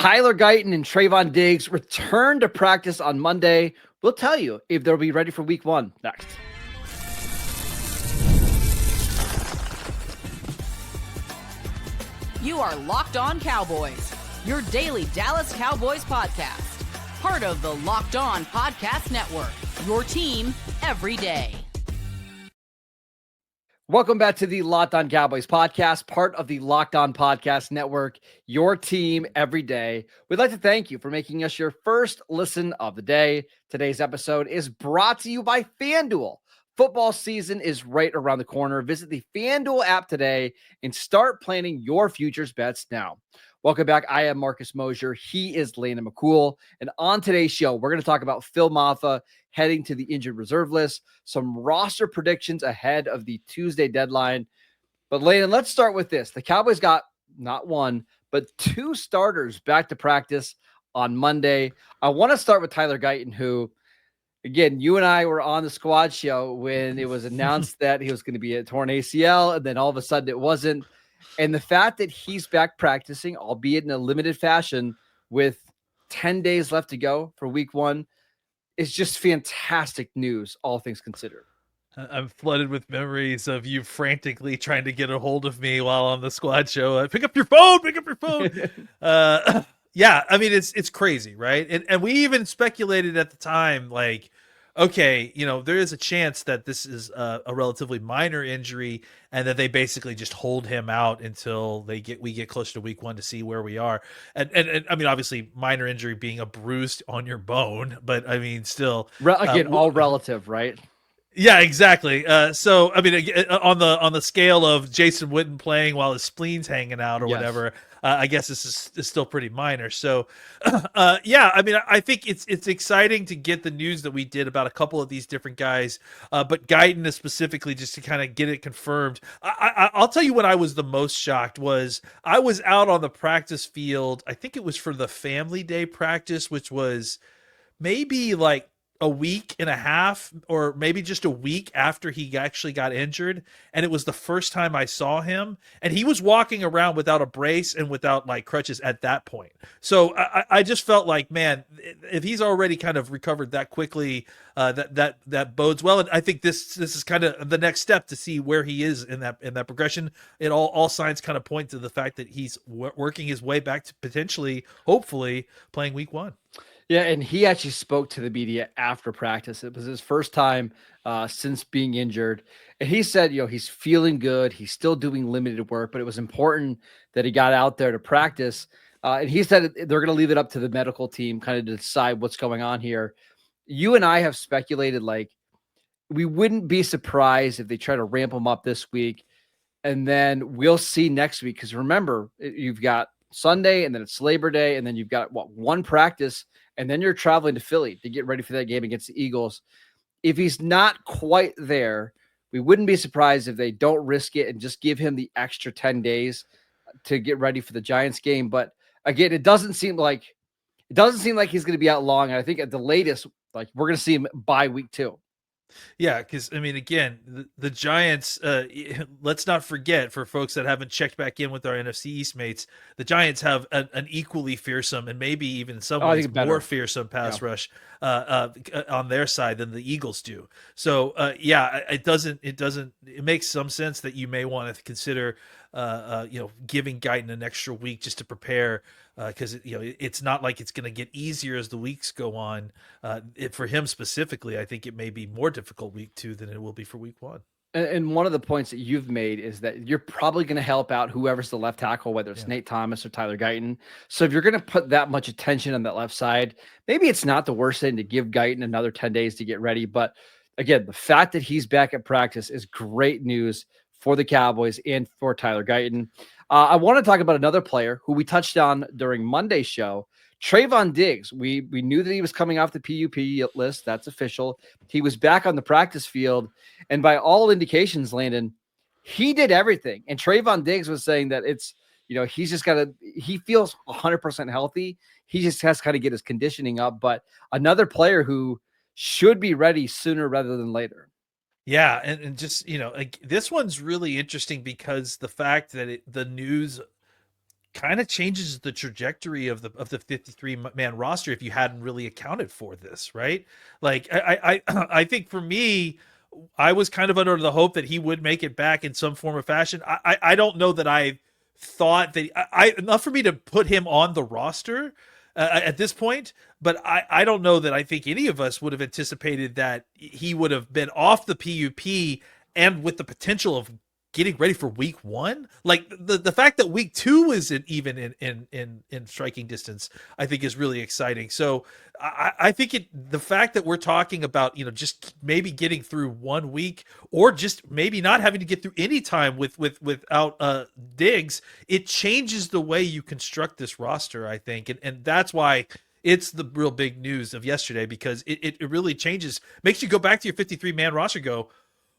Tyler Guyton and Trayvon Diggs return to practice on Monday. We'll tell you if they'll be ready for week one next. You are Locked On Cowboys, your daily Dallas Cowboys podcast. Part of the Locked On Podcast Network, your team every day. Welcome back to the Locked On Cowboys podcast, part of the Locked On Podcast Network, your team every day. We'd like to thank you for making us your first listen of the day. Today's episode is brought to you by FanDuel. Football season is right around the corner. Visit the FanDuel app today and start planning your futures bets now. Welcome back. I am Marcus Mosher. He is Landon McCool. And on today's show, we're going to talk about Phil Mafah heading to the injured reserve list, some roster predictions ahead of the Tuesday deadline. But Landon, let's start with this. The Cowboys got not one, but two starters back to practice on Monday. I want to start with Tyler Guyton, who, again, you and I were on the squad show when it was announced that he was going to be a torn ACL, and then all of a sudden it wasn't. And the fact that he's back practicing, albeit in a limited fashion, with 10 days left to go for week one, is just fantastic news, all things considered. I'm flooded with memories of you frantically trying to get a hold of me while on the squad show. Pick up your phone. Yeah, I mean, it's crazy, right? And we even speculated at the time, like, okay, there is a chance that this is a relatively minor injury and that they basically just hold him out until we get closer to week one to see where we are. And I mean, obviously minor injury being a bruise on your bone, but I mean, still all relative, right? Yeah, exactly. So, I mean, on the scale of Jason Witten playing while his spleen's hanging out or whatever, I guess this is still pretty minor. So, yeah, I mean, I think it's exciting to get the news that we did about a couple of these different guys, but Guyton is specifically just to kind of get it confirmed. I'll tell you when I was the most shocked was I was out on the practice field. I think it was for the family day practice, which was maybe like a week and a half or maybe just a week after he actually got injured. And it was the first time I saw him, and he was walking around without a brace and without like crutches at that point. So I just felt like, man, if he's already kind of recovered that quickly, that bodes well. And I think this is kind of the next step to see where he is in that progression. It all signs kind of point to the fact that he's working his way back to potentially, hopefully, playing week one. Yeah, and he actually spoke to the media after practice. It was his first time since being injured. And he said, he's feeling good. He's still doing limited work, but it was important that he got out there to practice. And he said they're going to leave it up to the medical team kind of to decide what's going on here. You and I have speculated, like, we wouldn't be surprised if they try to ramp him up this week. And then we'll see next week. Because remember, you've got Sunday, and then it's Labor Day, and then you've got, one practice, and then you're traveling to Philly to get ready for that game against the Eagles. If he's not quite there, we wouldn't be surprised if they don't risk it and just give him the extra 10 days to get ready for the Giants game. But again, it doesn't seem like he's going to be out long. And I think at the latest, like, we're going to see him by week 2. Yeah, because, I mean, again, the Giants, let's not forget, for folks that haven't checked back in with our NFC East mates, the Giants have an equally fearsome and maybe even some ways more fearsome pass rush on their side than the Eagles do. So, it makes some sense that you may want to consider, giving Guyton an extra week just to prepare, because it's not like it's going to get easier as the weeks go on. For him specifically, I think it may be more difficult week 2 than it will be for week 1. And one of the points that you've made is that you're probably going to help out whoever's the left tackle, whether it's Nate Thomas or Tyler Guyton. So if you're going to put that much attention on that left side, maybe it's not the worst thing to give Guyton another 10 days to get ready. But again, the fact that he's back at practice is great news for the Cowboys and for Tyler Guyton. I want to talk about another player who we touched on during Monday's show, Trayvon Diggs. We knew that he was coming off the PUP list. That's official. He was back on the practice field. And by all indications, Landon, he did everything. And Trayvon Diggs was saying that it's, he's just he feels 100% healthy. He just has to kind of get his conditioning up. But another player who should be ready sooner rather than later. Yeah, and just, this one's really interesting because the fact that the news kind of changes the trajectory of the 53-man roster if you hadn't really accounted for this, right? Like I think for me, I was kind of under the hope that he would make it back in some form or fashion. I don't know that I thought that enough for me to put him on the roster at this point, but I don't know that I think any of us would have anticipated that he would have been off the PUP and with the potential of getting ready for week 1. Like the fact that week 2 isn't even in striking distance, I think is really exciting. So I think the fact that we're talking about, just maybe getting through 1 week, or just maybe not having to get through any time without Diggs, it changes the way you construct this roster, I think. And that's why it's the real big news of yesterday, because it really makes you go back to your 53-man roster, go,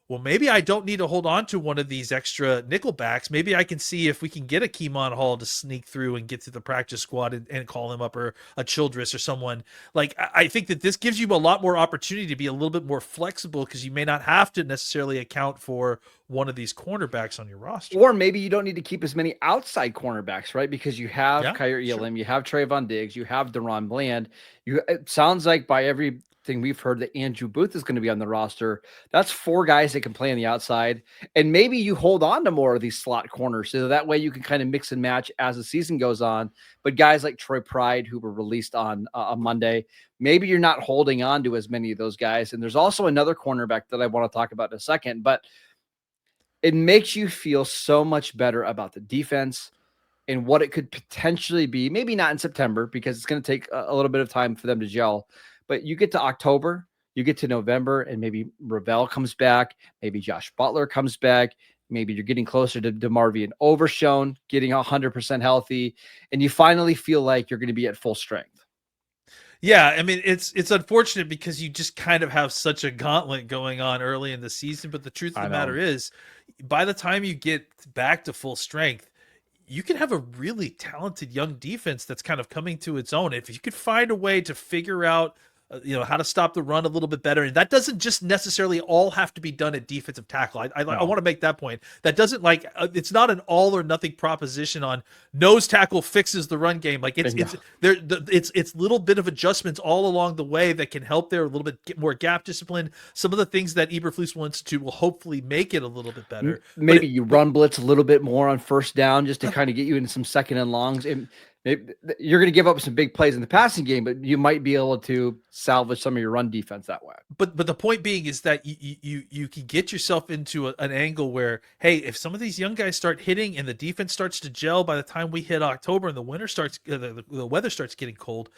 well, maybe I don't need to hold on to one of these extra nickelbacks. Maybe I can see if we can get a Keemon Hall to sneak through and get to the practice squad and call him up, or a Childress or someone. Like, I think that this gives you a lot more opportunity to be a little bit more flexible, because you may not have to necessarily account for one of these cornerbacks on your roster. Or maybe you don't need to keep as many outside cornerbacks, right? Because you have Kyer Elam, you have Trayvon Diggs, you have Deron Bland. It sounds like by everything we've heard that Andrew Booth is going to be on the roster. That's 4 guys that can play on the outside. And maybe you hold on to more of these slot corners, so that way you can kind of mix and match as the season goes on. But guys like Troy Pride, who were released on a Monday, maybe you're not holding on to as many of those guys. And there's also another cornerback that I want to talk about in a second, but it makes you feel so much better about the defense and what it could potentially be. Maybe not in September, because it's going to take a little bit of time for them to gel. But you get to October, you get to November, and maybe Ravel comes back. Maybe Josh Butler comes back. Maybe you're getting closer to DeMarvion Overshown, getting 100% healthy, and you finally feel like you're going to be at full strength. Yeah, I mean, it's unfortunate because you just kind of have such a gauntlet going on early in the season. But the truth of the matter is, by the time you get back to full strength, you can have a really talented young defense that's kind of coming to its own. If you could find a way to figure out how to stop the run a little bit better. And that doesn't just necessarily all have to be done at defensive tackle. I want to make that point. That doesn't it's not an all or nothing proposition on nose tackle fixes the run game. Like it's little bit of adjustments all along the way that can help there, a little bit get more gap discipline. Some of the things that Eberflus will institute will hopefully make it a little bit better. Maybe you run blitz a little bit more on first down just to kind of get you into some second and longs. You're going to give up some big plays in the passing game, but you might be able to salvage some of your run defense that way. But the point being is that you can get yourself into an angle where, hey, if some of these young guys start hitting and the defense starts to gel by the time we hit October and the winter starts, the weather starts getting cold,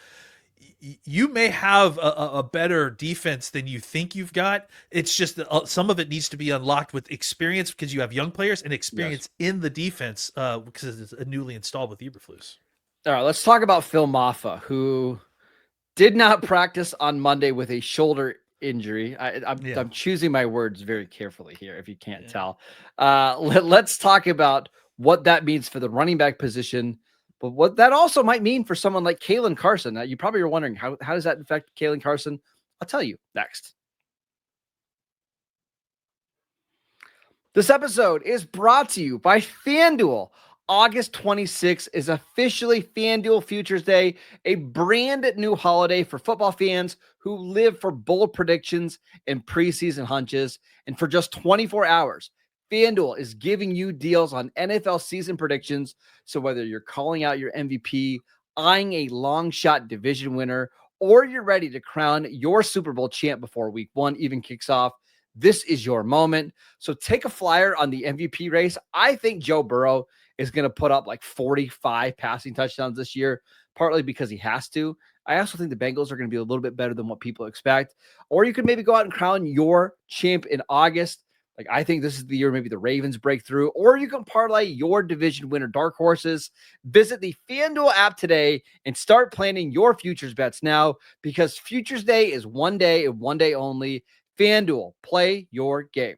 you may have a better defense than you think you've got. It's just that some of it needs to be unlocked with experience, because you have young players and experience in the defense because it's newly installed with Eberflus. All right, let's talk about Phil Mafah, who did not practice on Monday with a shoulder injury. I'm choosing my words very carefully here, if you can't tell. Let's talk about what that means for the running back position, but what that also might mean for someone like Kaelin Carson. Now, you probably are wondering, how does that affect Kaelin Carson? I'll tell you next. This episode is brought to you by FanDuel. August 26th is officially FanDuel Futures Day, a brand new holiday for football fans who live for bold predictions and preseason hunches. And for just 24 hours, FanDuel is giving you deals on NFL season predictions. So whether you're calling out your MVP, eyeing a long shot division winner, or you're ready to crown your Super Bowl champ before week 1 even kicks off, this is your moment. So take a flyer on the MVP race. I think Joe Burrow is going to put up like 45 passing touchdowns this year, partly because he has to. I also think the Bengals are going to be a little bit better than what people expect. Or you could maybe go out and crown your champ in August. Like, I think this is the year maybe the Ravens break through. Or you can parlay your division winner dark horses. Visit the FanDuel app today and start planning your futures bets now, because Futures Day is one day and one day only. FanDuel, play your game.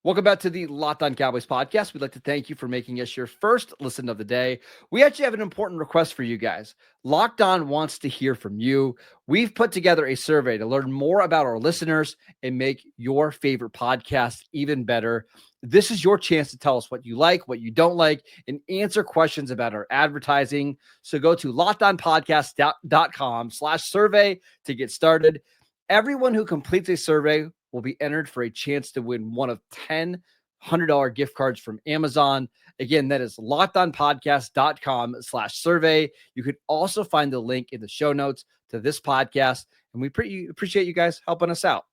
Welcome back to the Locked On Cowboys podcast. We'd like to thank you for making us your first listen of the day. We actually have an important request for you guys. Locked On wants to hear from you. We've put together a survey to learn more about our listeners and make your favorite podcast even better. This is your chance to tell us what you like, what you don't like, and answer questions about our advertising. So go to lockedonpodcast.com/survey to get started. Everyone who completes a survey will be entered for a chance to win one of 10 $100 gift cards from Amazon. Again, that is lockedonpodcast.com/survey. You can also find the link in the show notes to this podcast. And we appreciate you guys helping us out.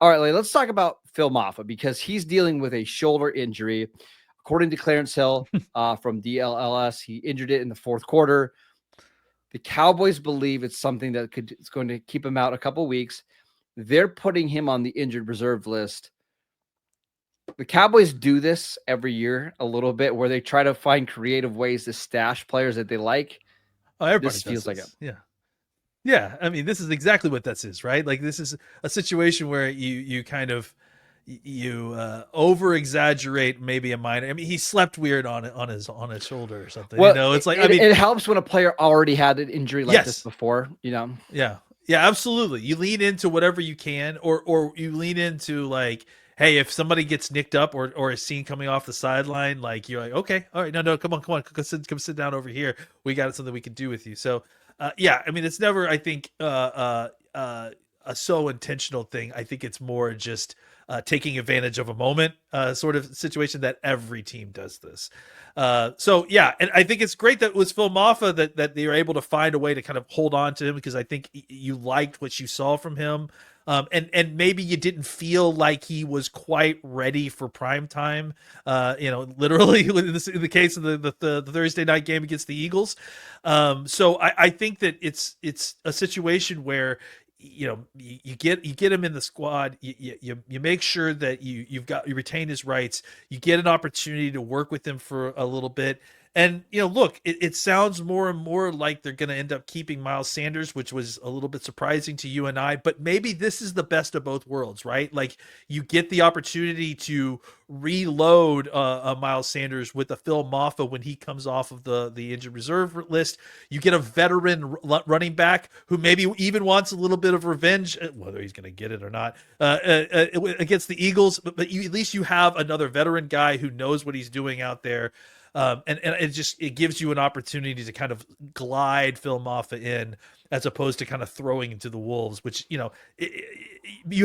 All right, let's talk about Phil Mafah because he's dealing with a shoulder injury. According to Clarence Hill from DLLS, he injured it in the fourth quarter. The Cowboys believe it's something that it's going to keep him out a couple weeks. They're putting him on the injured reserve list. The Cowboys do this every year a little bit where they try to find creative ways to stash players that they like. Oh, everybody this feels like it. Yeah. Yeah. I mean, this is exactly what this is, right? Like this is a situation where you kind of, over exaggerate maybe a minor. I mean, he slept weird on his shoulder or something. Well, it's like, it helps when a player already had an injury like this before, Yeah. Yeah, absolutely. You lean into whatever you can, or you lean into like, hey, if somebody gets nicked up or is seen coming off the sideline, like you're like, okay, all right, no, come on, come sit down over here. We got something we can do with you. So, yeah, I mean, it's never, I think, a so intentional thing. I think it's more just taking advantage of a moment sort of situation that every team does this. So yeah, and I think it's great that it was Phil Mafah that they were able to find a way to kind of hold on to him because I think you liked what you saw from him. And maybe you didn't feel like he was quite ready for prime time, literally in the case of the Thursday night game against the Eagles. So I think that it's a situation where you get him in the squad, you make sure that you retain his rights, you get an opportunity to work with him for a little bit. And, look, it sounds more and more like they're going to end up keeping Miles Sanders, which was a little bit surprising to you and I, but maybe this is the best of both worlds, right? Like you get the opportunity to reload Miles Sanders with a Phil Mafah when he comes off of the injured reserve list. You get a veteran running back who maybe even wants a little bit of revenge, whether he's going to get it or not, against the Eagles, but at least you have another veteran guy who knows what he's doing out there. And it gives you an opportunity to kind of glide Phil Mafah in as opposed to kind of throwing into the wolves, which, you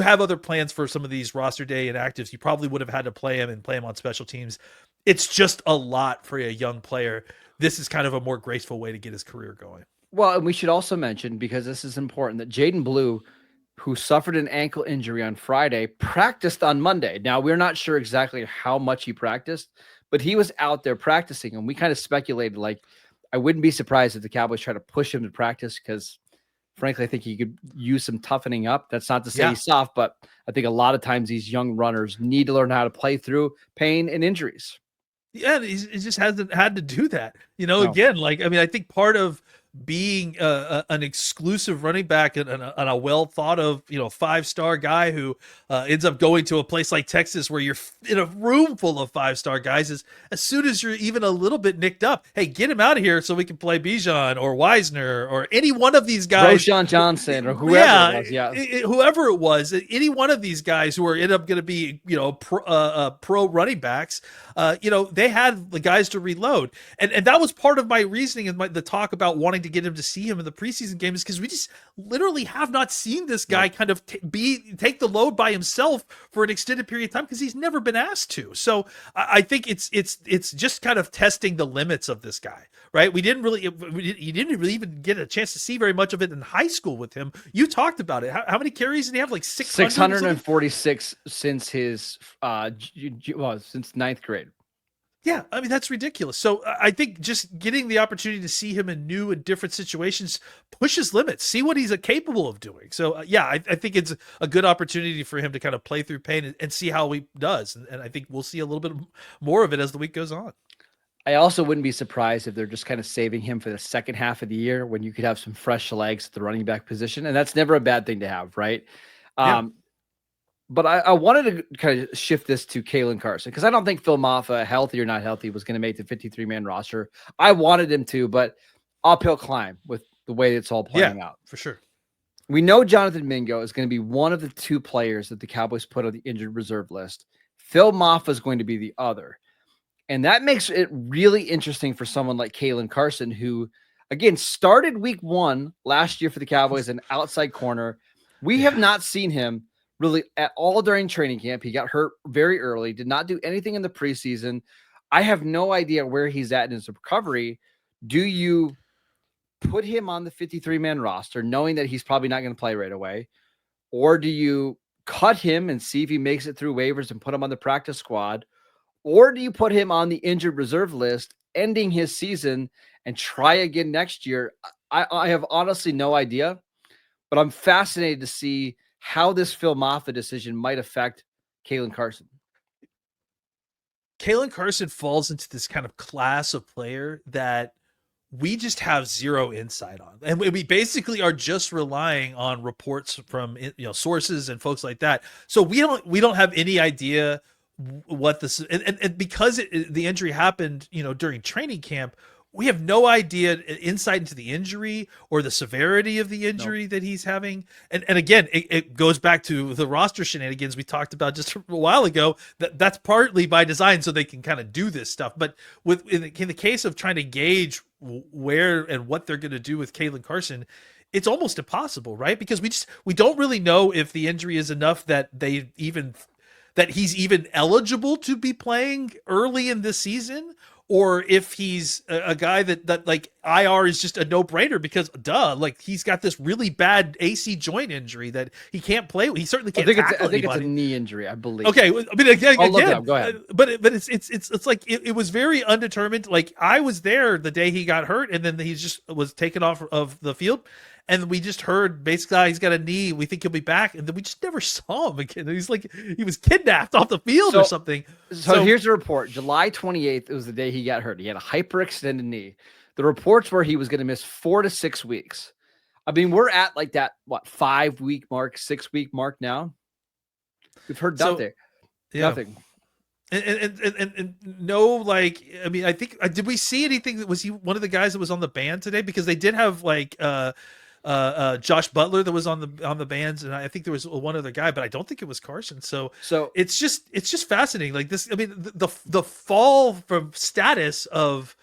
have other plans for some of these roster day inactives. You probably would have had to play him on special teams. It's just a lot for a young player. This is kind of a more graceful way to get his career going. Well, and we should also mention, because this is important, that Jaden Blue, who suffered an ankle injury on Friday, practiced on Monday. Now, we're not sure exactly how much he practiced, but he was out there practicing, and we kind of speculated, like, I wouldn't be surprised if the Cowboys try to push him to practice because, frankly, I think he could use some toughening up. That's not to say he's soft, but I think a lot of times these young runners need to learn how to play through pain and injuries. Yeah, he just hasn't had to do that. Again, like, I mean, I think part of being an exclusive running back and a well thought of 5-star guy who ends up going to a place like Texas where you're in a room full of 5-star guys is as soon as you're even a little bit nicked up, hey, get him out of here so we can play Bijan or Wisner or any one of these guys, Roshan Johnson or whoever whoever it was, any one of these guys who are end up going to be pro running backs. They had the guys to reload, and that was part of my reasoning and the talk about wanting to get him to see him in the preseason games, because we just literally have not seen this guy kind of take the load by himself for an extended period of time because he's never been asked to. So I think it's just kind of testing the limits of this guy, right? You didn't really even get a chance to see very much of it in high school with him. You talked about it. How many carries did he have? Like 646 since his since ninth grade. Yeah, I mean, that's ridiculous. So I think just getting the opportunity to see him in new and different situations pushes limits, see what he's capable of doing. So I think it's a good opportunity for him to kind of play through pain and see how he does. And I think we'll see a little bit more of it as the week goes on. I also wouldn't be surprised if they're just kind of saving him for the second half of the year when you could have some fresh legs at the running back position. And that's never a bad thing to have, right? Yeah. But I wanted to kind of shift this to Kaelin Carson because I don't think Phil Mafah, healthy or not healthy, was going to make the 53-man roster. I wanted him to, but uphill climb with the way it's all playing out. For sure. We know Jonathan Mingo is going to be one of the two players that the Cowboys put on the injured reserve list. Phil Mafah is going to be the other. And that makes it really interesting for someone like Kaelin Carson, who, again, started week 1 last year for the Cowboys, an outside corner. We have not seen him really at all during training camp. He got hurt very early, did not do anything in the preseason. I have no idea where he's at in his recovery. Do you put him on the 53-man roster, knowing that he's probably not going to play right away? Or do you cut him and see if he makes it through waivers and put him on the practice squad? Or do you put him on the injured reserve list, ending his season, and try again next year? I have honestly no idea, but I'm fascinated to see how this Phil Mafah decision might affect Kaelin Carson. Kaelin Carson falls into this kind of class of player that we just have zero insight on. And we basically are just relying on reports from, sources and folks like that. So we don't have any idea what this, and because the injury happened, during training camp, we have no idea insight into the injury or the severity of the injury that he's having. And again, it goes back to the roster shenanigans we talked about just a while ago. That's partly by design so they can kind of do this stuff. But in the case of trying to gauge where and what they're going to do with Kaelin Carson, it's almost impossible, right? Because we don't really know if the injury is enough that he's even eligible to be playing early in this season, or if he's a guy that like IR is just a no-brainer because he's got this really bad AC joint injury that he can't play. He certainly can't tackle anybody. It's a knee injury, I believe. Okay, I mean again, go ahead. But it's like it was very undetermined. Like I was there the day he got hurt, and then he just was taken off of the field. And we just heard basically he's got a knee. We think he'll be back, and then we just never saw him again. He's like he was kidnapped off the field or something. So here's the report: July 28th was the day he got hurt. He had a hyperextended knee. The reports were he was going to miss 4 to 6 weeks. I mean, we're at like that 5-week mark, 6-week mark now. We've heard nothing. Nothing. And no, like I mean, I think did we see anything? Was he one of the guys that was on the band today? Because they did have like Josh Butler that was on the bands, and I think there was one other guy, but I don't think it was Carson. So it's just fascinating. Like this, I mean, the fall from status of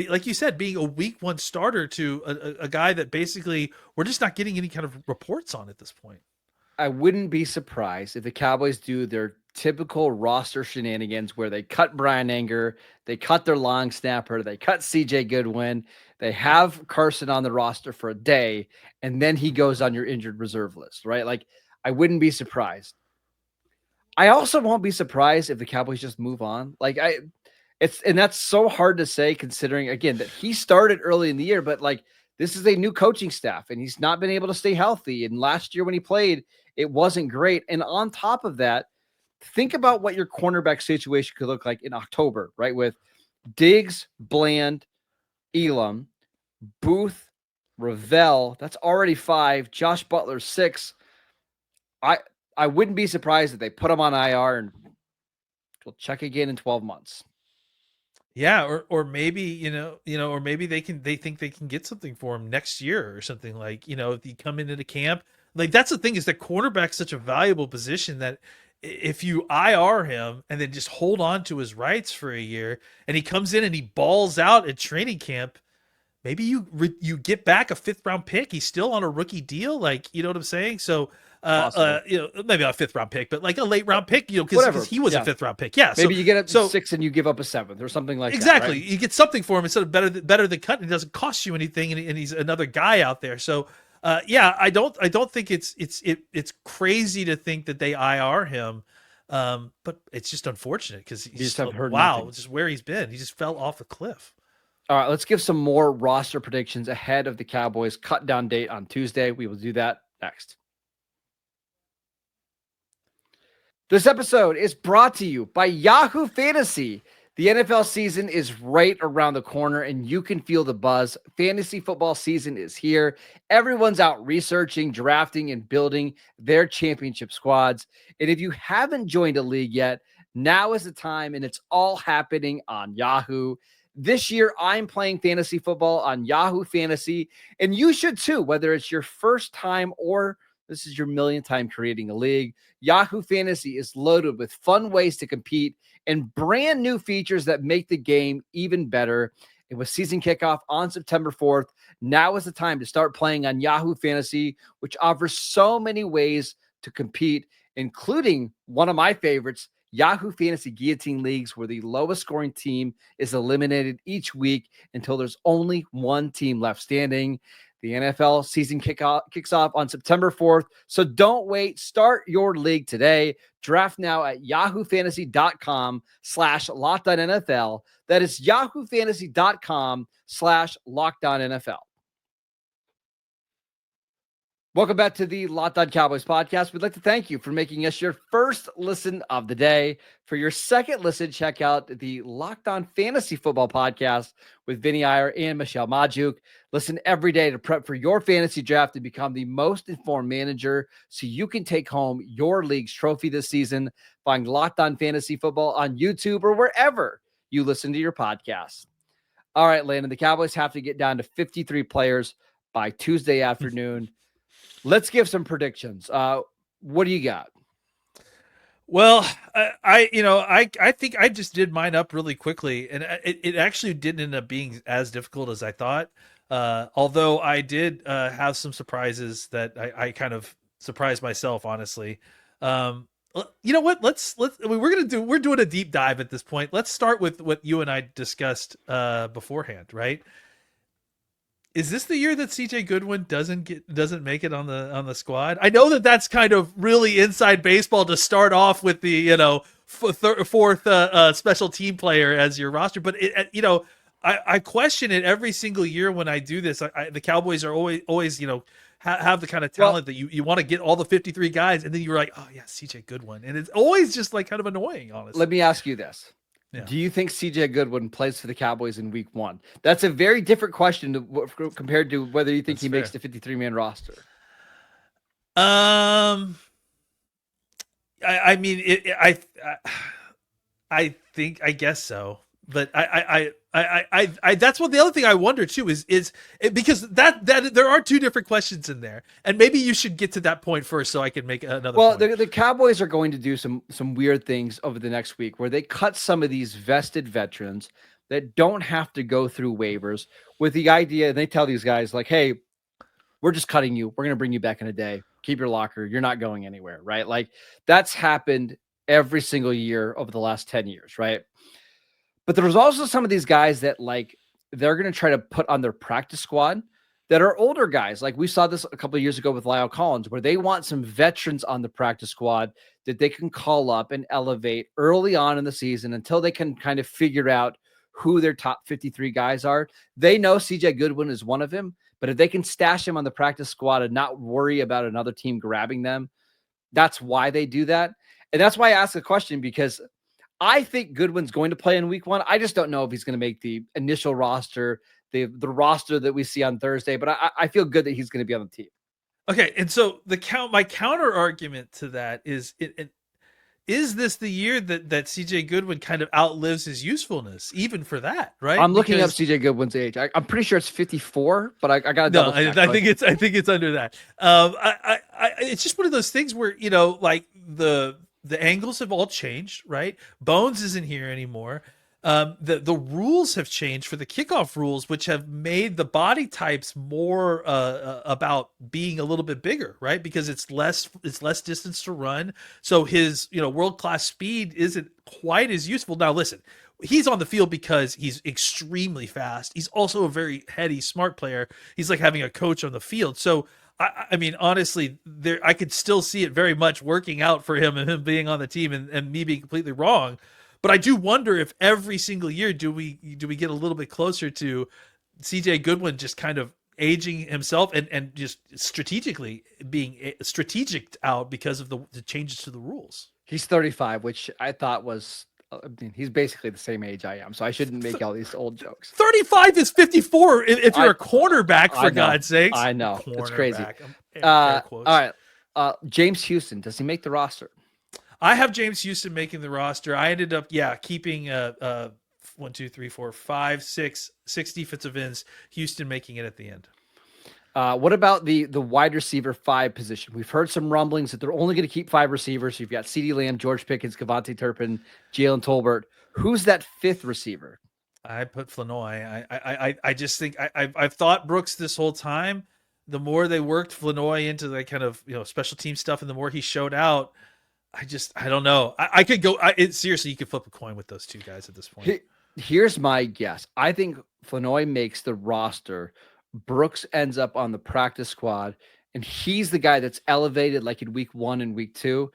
like you said, being a week 1 starter to a guy that basically we're just not getting any kind of reports on at this point. I wouldn't be surprised if the Cowboys do their typical roster shenanigans where they cut Brian Anger, they cut their long snapper, they cut CJ Goodwin, they have Carson on the roster for a day, and then he goes on your injured reserve list, right? Like, I wouldn't be surprised. I also won't be surprised if the Cowboys just move on. And that's so hard to say considering, again, that he started early in the year, but like, this is a new coaching staff and he's not been able to stay healthy. And last year when he played, it wasn't great. And on top of that, think about what your cornerback situation could look like in October, right? With Diggs, Bland, Elam, Booth, Ravel. That's already 5. Josh Butler, 6. I wouldn't be surprised if they put him on IR and we'll check again in 12 months. Yeah, or maybe or maybe they think they can get something for him next year or something, like if you come into the camp. Like that's the thing, is that cornerback's such a valuable position that if you IR him and then just hold on to his rights for a year and he comes in and he balls out at training camp, maybe you get back a 5th round pick. He's still on a rookie deal, like you know what I'm saying. So maybe not a 5th round pick, but like a late round pick, because he was a 5th round pick. Yeah, maybe you get up to 6 and you give up a 7th or something like exactly. That, right? You get something for him instead of better than cutting. It doesn't cost you anything, and he's another guy out there. So I don't think it's crazy to think that they IR him, but it's just unfortunate because he's just where he's been. He just fell off a cliff. All right, let's give some more roster predictions ahead of the Cowboys cut down date on Tuesday. We will do that next. This episode is brought to you by Yahoo Fantasy, The NFL season is right around the corner and you can feel the buzz. Fantasy football season is here. Everyone's out researching, drafting, and building their championship squads. And if you haven't joined a league yet, now is the time, and it's all happening on Yahoo. This year, I'm playing fantasy football on Yahoo Fantasy, and you should too, whether it's your first time or this is your millionth time creating a league. Yahoo Fantasy is loaded with fun ways to compete and brand new features that make the game even better. And with season kickoff on September 4th, now is the time to start playing on Yahoo Fantasy, which offers so many ways to compete, including one of my favorites, Yahoo Fantasy Guillotine Leagues, where the lowest scoring team is eliminated each week until there's only one team left standing. The NFL season kicks off on September 4th, so don't wait. Start your league today. Draft now at yahoofantasy.com/LockedOnNFL. That is yahoofantasy.com/LockedOnNFL. Welcome back to the Locked On Cowboys podcast. We'd like to thank you for making us your first listen of the day. For your second listen, check out the Locked On Fantasy Football podcast with Vinny Iyer and Michelle Majuk. Listen every day to prep for your fantasy draft and become the most informed manager so you can take home your league's trophy this season. Find Locked On Fantasy Football on YouTube or wherever you listen to your podcasts. All right, Landon, the Cowboys have to get down to 53 players by Tuesday afternoon. Let's give some predictions. What do you got? Well, I think I just did mine up really quickly, and it actually didn't end up being as difficult as I thought. Although I did have some surprises that I kind of surprised myself, honestly. You know what? We're doing a deep dive at this point. Let's start with what you and I discussed beforehand, right? Is this the year that CJ Goodwin doesn't make it on the squad? I know that that's kind of really inside baseball to start off with the fourth special team player as your roster, but I question it every single year when I do this. The Cowboys are always have the kind of talent that you want to get all the 53 guys, and then you're like, oh yeah, CJ Goodwin, and it's always just like kind of annoying, honestly. Let me ask you this. Yeah. Do you think CJ Goodwin plays for the Cowboys in week 1? That's a very different question compared to whether you think he makes the 53-man roster. I guess so, but I that's what the other thing I wonder too is because that there are two different questions in there, and maybe you should get to that point first so I can make another point. The Cowboys are going to do some weird things over the next week where they cut some of these vested veterans that don't have to go through waivers with the idea, and they tell these guys like, hey, we're just cutting you. We're going to bring you back in a day. Keep your locker. You're not going anywhere, right? Like that's happened every single year over the last 10 years, right? But there was also some of these guys that like they're going to try to put on their practice squad that are older guys. Like we saw this a couple of years ago with Lyle Collins, where they want some veterans on the practice squad that they can call up and elevate early on in the season until they can kind of figure out who their top 53 guys are. They know CJ Goodwin is one of them, but if they can stash him on the practice squad and not worry about another team grabbing them, that's why they do that. And that's why I asked the question, because I think Goodwin's going to play in week 1. I just don't know if he's going to make the initial roster, the roster that we see on Thursday, but I feel good that he's going to be on the team. Okay. And so my counter argument to that is is this the year that CJ Goodwin kind of outlives his usefulness, even for that, right? I'm looking up CJ Goodwin's age. I'm pretty sure it's 54, but I got to double check. I think it's under that. It's just one of those things where, like the angles have all changed, right? Bones isn't here anymore. The rules have changed for the kickoff rules, which have made the body types more about being a little bit bigger, right? Because it's less distance to run. So his world-class speed isn't quite as useful. Now listen, he's on the field because he's extremely fast. He's also a very heady, smart player. He's like having a coach on the field. So I mean, honestly, I could still see it very much working out for him and him being on the team and me being completely wrong. But I do wonder if every single year do we get a little bit closer to CJ Goodwin just kind of aging himself and just strategically being strategic out because of the changes to the rules. He's 35, which I thought was I mean, he's basically the same age I am, so I shouldn't make all these old jokes. 35 is 54 if you're a cornerback, for God's sakes. I know. It's crazy. All right. James Houston, does he make the roster? I have James Houston making the roster. I ended up, keeping 1, 2, 3, 4, 5, 6 defensive ends. Houston making it at the end. What about the wide receiver 5 position? We've heard some rumblings that they're only going to keep 5 receivers. You've got CeeDee Lamb, George Pickens, Kevontae Turpin, Jalen Tolbert. Who's that 5th receiver? I put Flanoy. I just think I've thought Brooks this whole time. The more they worked Flanoy into that kind of special team stuff, and the more he showed out, I don't know. I could go. Seriously, you could flip a coin with those two guys at this point. Here's my guess. I think Flanoy makes the roster. Brooks ends up on the practice squad, and he's the guy that's elevated like in week 1 and week 2.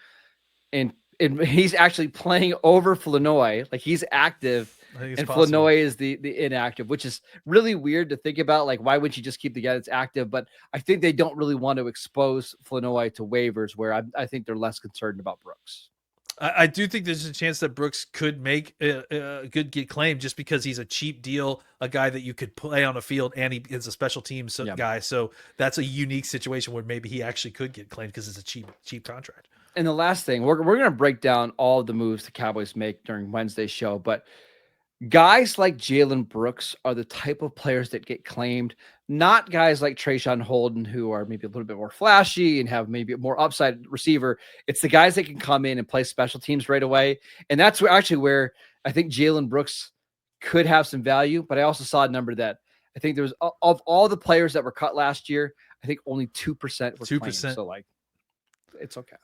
And he's actually playing over Flanoy. Like he's active, and possible. Flanoy is the inactive, which is really weird to think about. Like, why wouldn't you just keep the guy that's active? But I think they don't really want to expose Flanoy to waivers, where I think they're less concerned about Brooks. I do think there's a chance that Brooks could make a good get claim just because he's a cheap deal, a guy that you could play on a field, and he is a special teams guy. So that's a unique situation where maybe he actually could get claimed because it's a cheap contract. And the last thing, we're going to break down all of the moves the Cowboys make during Wednesday's show, but guys like Jalen Brooks are the type of players that get claimed, not guys like Trayshawn Holden, who are maybe a little bit more flashy and have maybe a more upside receiver. It's the guys that can come in and play special teams right away. And that's where I think Jalen Brooks could have some value. But I also saw a number that I think there was, of all the players that were cut last year, I think only 2% were 2%. Claimed. So it's okay.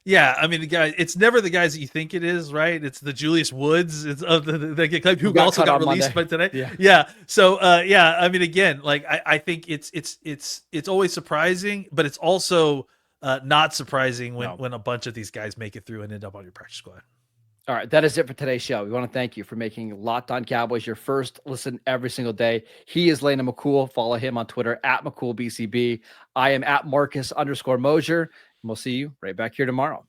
Yeah, I mean, it's never the guys that you think it is, right? It's the Julius Woods that get claimed, who also got released by today. Yeah. So, I mean, again, like I think it's always surprising, but it's also not surprising when a bunch of these guys make it through and end up on your practice squad. All right, that is it for today's show. We want to thank you for making Locked On Cowboys your first listen every single day. He is Landon McCool. Follow him on Twitter @McCoolBCB. I am @Marcus_Mosher. And we'll see you right back here tomorrow.